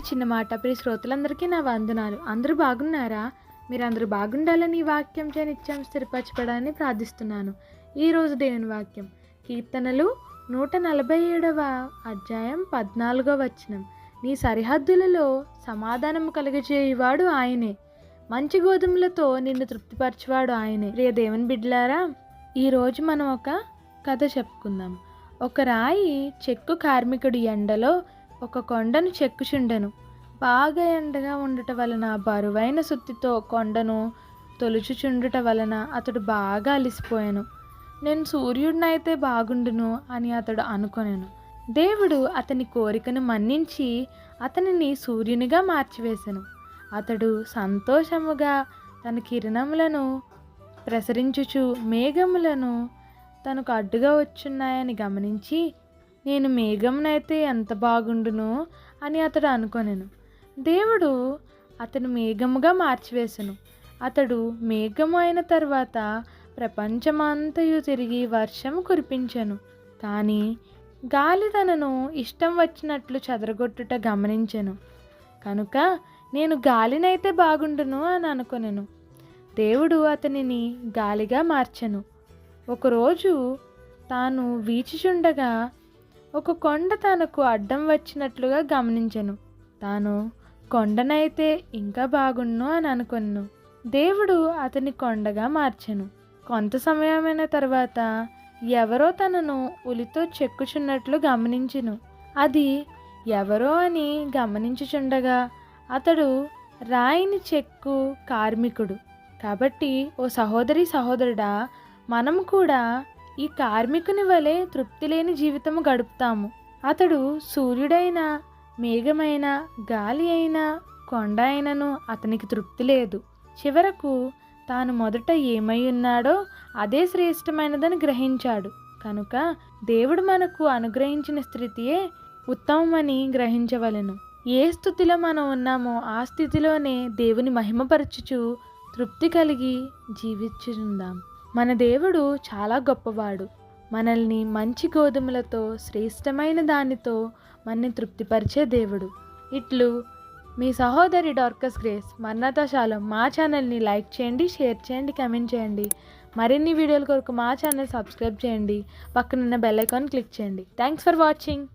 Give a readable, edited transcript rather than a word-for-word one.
చిన్న మాట. ప్రియ శ్రోతలందరికీ నా వందనాలు. అందరూ బాగున్నారా? మీరందరూ బాగుండాలని ఈ వాక్యంచే నిత్యం స్థిరపరచబడాలని ప్రార్థిస్తున్నాను. ఈరోజు దేవుని వాక్యం కీర్తనలు 147వ అధ్యాయం 14వ వచనం. నీ సరిహద్దులలో సమాధానము కలుగజేయువాడు ఆయనే, మంచి గోధుమలతో నిన్ను తృప్తిపరచువాడు ఆయనే. ప్రియ దేవుని బిడ్డలారా, ఈరోజు మనం ఒక కథ చెప్పుకుందాం. ఒక రాయి చెక్కు కార్మికుడి ఎండలో ఒక కొండను చెక్కుచుండెను. బాగా ఎండగా ఉండుట వలన బరువైన సుత్తితో కొండను తొలుచుచుండుట వలన అతడు బాగా అలిసిపోయాను. నేను సూర్యుడినైతే బాగుండును అని అతడు అనుకొనెను. దేవుడు అతని కోరికను మన్నించి అతనిని సూర్యునిగా మార్చివేశెను. అతడు సంతోషముగా తన కిరణములను ప్రసరించుచు మేఘములను తనకు అడ్డుగా వచ్చున్నాయని గమనించి, నేను మేఘమునైతే ఎంత బాగుండును అని అతడు అనుకొనెను. దేవుడు అతను మేఘముగా మార్చివేశెను. అతడు మేఘము అయిన తర్వాత ప్రపంచమంతయు తిరిగి వర్షం కురిపించెను. కానీ గాలి తనను ఇష్టం వచ్చినట్లు చెదరగొట్టుట గమనించెను. కనుక నేను గాలినైతే బాగుండును అని అనుకొనెను. దేవుడు అతనిని గాలిగా మార్చెను. ఒకరోజు తాను వీచిచుండగా ఒక కొండ తనకు అడ్డం వచ్చినట్లుగా గమనించెను. తాను కొండనైతే ఇంకా బాగుండు అని అనుకొనెను. దేవుడు అతని కొండగా మార్చెను. కొంత సమయమైన తర్వాత ఎవరో తనను ఉలితో చెక్కుచున్నట్లు గమనించెను. అది ఎవరో అని గమనించుచుండగా అతడు రాయిని చెక్కు కార్మికుడు. కాబట్టి ఓ సహోదరి సహోదరుడా, మనం కూడా ఈ కార్మికుని వలె తృప్తి లేని జీవితము గడుపుతాము. అతడు సూర్యుడైనా, మేఘమైన, గాలి అయినా, కొండ అయినను అతనికి తృప్తి లేదు. చివరకు తాను మొదట ఏమై ఉన్నాడో అదే శ్రేష్టమైనదని గ్రహించాడు. కనుక దేవుడు మనకు అనుగ్రహించిన స్థితియే ఉత్తమమని గ్రహించవలెను. ఏ స్థితిలో మనం ఉన్నామో ఆ స్థితిలోనే దేవుని మహిమపరచుచు తృప్తి కలిగి జీవించుందాం. మన దేవుడు చాలా గొప్పవాడు. మనల్ని మంచి గోధుమలతో, శ్రేష్టమైన దానితో మనని తృప్తిపరిచే దేవుడు. ఇట్లు మీ సహోదరి డార్కస్ గ్రేస్. మర్నాథ షాలోం. మా ఛానల్ని లైక్ చేయండి, షేర్ చేయండి, కమెంట్ చేయండి. మరిన్ని వీడియోల కొరకు మా ఛానల్ సబ్స్క్రైబ్ చేయండి. పక్కనున్న బెల్ ఐకాన్ క్లిక్ చేయండి. Thanks for watching.